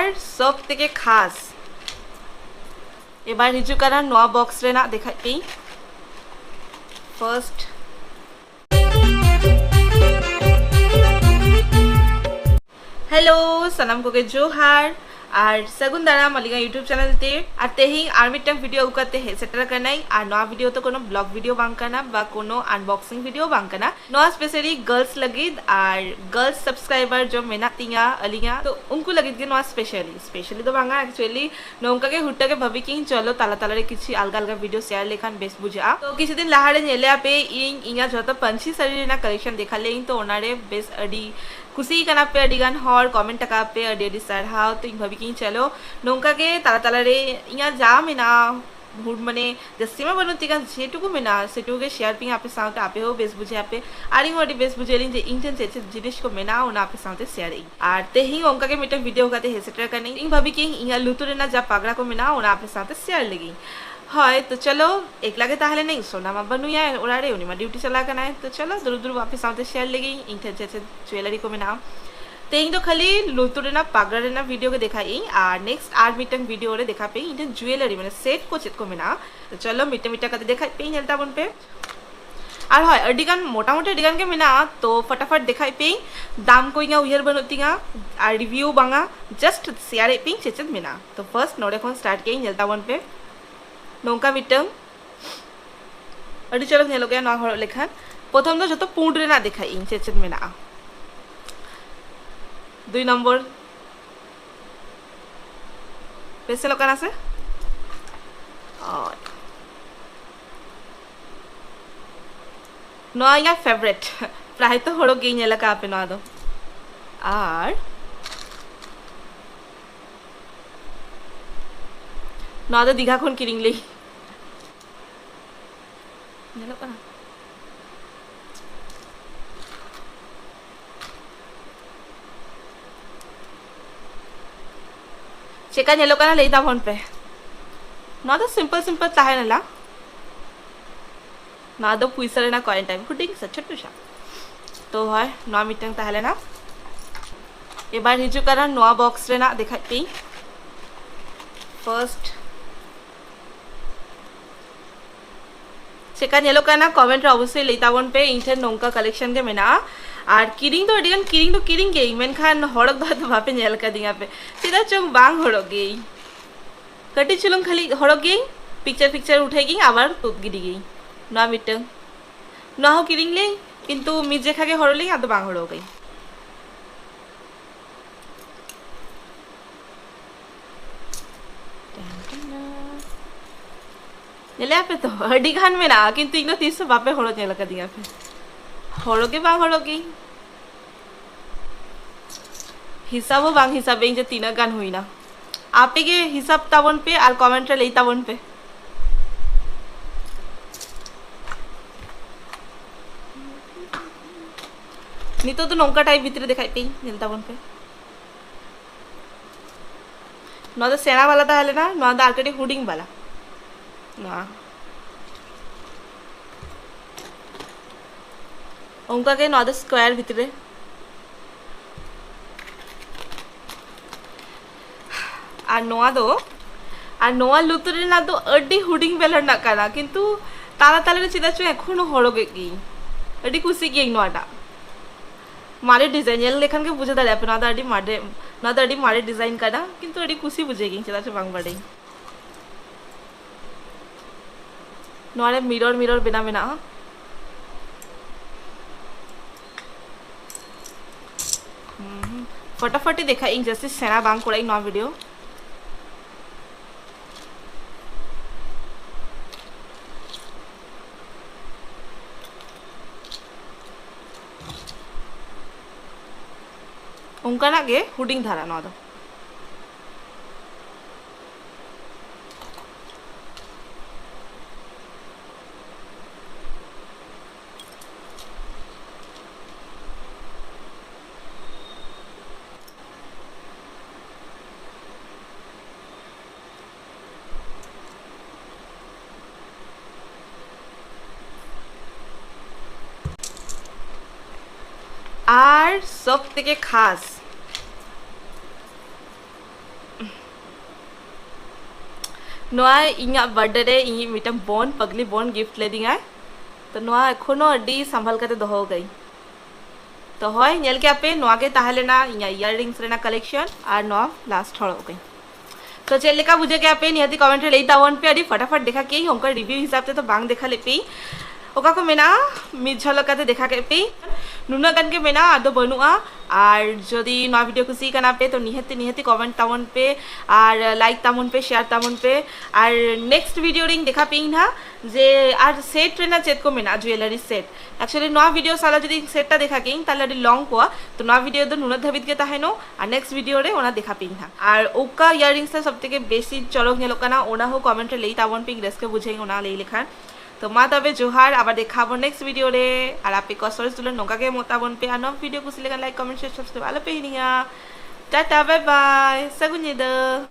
और सब থেকে खास এবার হিজু কানা নোয়া বক্স রেনা দেখাই ফার্স্ট हेलो सनम को के जोहार और सगुन दारा मलिका यूट्यूब चैनल ते आते ही आर मिटम वीडियो उकाते है सेटर करना और नवा वीडियो तो कोनो ब्लॉग वीडियो बांकना बा कोनो अनबॉक्सिंग वीडियो बांकना नवा स्पेशली गर्ल्स लगी और गर्ल्स सब्सक्राइबर जो मेना तिंगा अलिया तो उनको लगी के नवा स्पेशली तो बांगा एक्चुअली नौका के हुट्टा के भवि कि चलो ताला ताला रे किछि अलग अलग वीडियो शेयर लेखान बेस बुझा तो किछि दिन लाहारे नेले पे इंगा जतो पंछी शरीर ना कलेक्शन देखा ले तो ओनारे बेस अडी खुशी कना पे अडिगान हर कमेंट टका पे अडी सरहाव तो भाभी कि चलो नौका के ताला ताला रे इया जा मेना हुड माने जस्सी में बनती का सेटुकु मेना सेटुकु के शेयर पिंग आपे साथे आपे हो बेस बुझे आपे आरी मोडी बेस बुझेली जे इंटेंस से जिनिस को मेना ओना आपे साथे शेयर ई आर ते ही ओंका के मिटम वीडियो काते हेसेटर करने इन भाभी कि इया लुतुरे ना जा पागड़ा को मेना ओना आपे साथे शेयर लगी है तो चलो एक लगे ताहले नहीं सोना मा बनुया ओरारे उनी मा ड्यूटी चला करना है तो चलो दूर दूर वापस साथे शेयर लगी इंटेंस से ज्वेलरी को मेना तेईं तो खाली लुतुरे ना पागड़ा ना वीडियो के देखा और नेक्स्ट आर मिटम वीडियो रे देखा पे इंटेंस ज्वेलरी मैंने सेट को चेत को मेना तो चलो मिटा मिटा करते देखा पे हेलता बन पे और है अडिगान मोटा मोटा अडिगान के मेना तो फटाफट देखा पे दाम को इंगा उयर बनोतिगा और रिव्यू बांगा जस्ट शेयर पे चेचत मेना तो फर्स्ट नोडे खन स्टार्ट के हेलता बन पे नौका मिटम अडी चलो नेलो के ना हर लेखान प्रथम तो जतो पुंड रे ना देखा इन चेचत मेना 2 नम्बर पैसे लोकान আছে और नया या फेवरेट प्राय तो हड़ो गे नेला पे ना दो और ना दो दीघा खन किरिंग ले नेलो का चेका नेलो का लेता फोन पे ना तो सिंपल सिंपल चाहे नला ना दो पुइसरे ना कॉइन टाइम हुडिंग सच्चट टुशा तो है नवा मिटंग ताहले ना एबार हिजु करा नवा बॉक्स रे ना देखाई फर्स्ट चेका नेलो का ना कमेंट रे अवश्य लेता वन पे इंटर नौका कलेक्शन के मेना और किरिंग तो अडिगान किरिंग गे मेनखान हड़क दो भापे नेल का दिया पे सीधा चंग बांग हड़क गे कटी चुलुंग खाली हड़क गे पिक्चर उठाई आबार तुत गिरी गई ना मिटंग ना हो किरिंग ले किंतु मिज देखा के हड़ले आदो बांग हड़क गई नेले पे तो अडिगान में ना किंतु इनो 300 बापे हड़क नेल का दिया पे हड़के बांग हड़के हिसाब बांग हिसाब जे 3 गान हुई ना आपे के हिसाब तावन पे और कमेंट रे लेता वन पे नितो तो नौका टाइप भीतर दिखाई पे नेलता वन पे ना तो सेना वाला था हले ना ना तो आर्केटिक हुडिंग वाला ना उनका के नॉर्थ स्क्वायर भीतर और नोआ दो और नोआ लुतुरे ना तो अड्डी हुडिंग बेलर ना काना किंतु ताला ताला रे चिदा चो एखोनो हड़गे गी अड्डी खुशी गी नोआटा मारे डिजाइन येल लेखन के बुझे दाड़े ना तो अड्डी मारे डिजाइन काना किंतु अड्डी खुशी बुझेगी चिदा चो बांग बाड़े नोआरे मिरर बिना बिना फटाफट देखा इन जैसे सेना बांग कोड़ाई नवा वीडियो उनका ना गे हुडिंग धारा नवा दो और सब থেকে खास नोआ इन्या बर्थडे रे इन मिटम बोन पगली बोन गिफ्ट ले दिंगा तो नोआ एखोनो अड्डी संभाल करते दोहो गई तो होय नेल के आपे नोआ के ताहले ना इन्या इयररिंग्स रेना कलेक्शन और नोआ लास्ट हड़ो गई तो चल लेका बुझे के आपे निहती कमेंट रे लेता पे अड़ी फटाफट देखा के उनका रिव्यू हिसाब से तो बांग देखा ले पे ओका को मेना मिद झलकाते देखा के पे नुना गान के मेना आदो बनुआ और जदि नवा वीडियो खुशी कना पे तो निहती कमेंट तामन पे और लाइक तामन पे शेयर तामन पे और नेक्स्ट वीडियो रिंग देखा पे ना जे और सेट रेना चेक को मेना ज्वेलरी सेट एक्चुअली नवा वीडियो साला जदि सेटटा देखा के ताले अडी लॉन्ग को तो नवा वीडियो दो नुना धाबित के ताहेनो और नेक्स्ट वीडियो रे ओना देखा पे ना और ओका इयररिंग्स सबथेके बेसी चलक नेलोक काना ओना हो कमेंट रे लेई ताबन पे इंग्रेस के बुझे ओना लेई लेखा तो मा तबे जोहार आबार देखाबो नेक्स्ट वीडियो रे और आपे कसर तुले नोका के मोताबन पे आनो वीडियो कुछ लेगा लाइक कमेंट शेयर सब्सक्राइब आलो पे हिनिया टाटा बाय बाय सगुन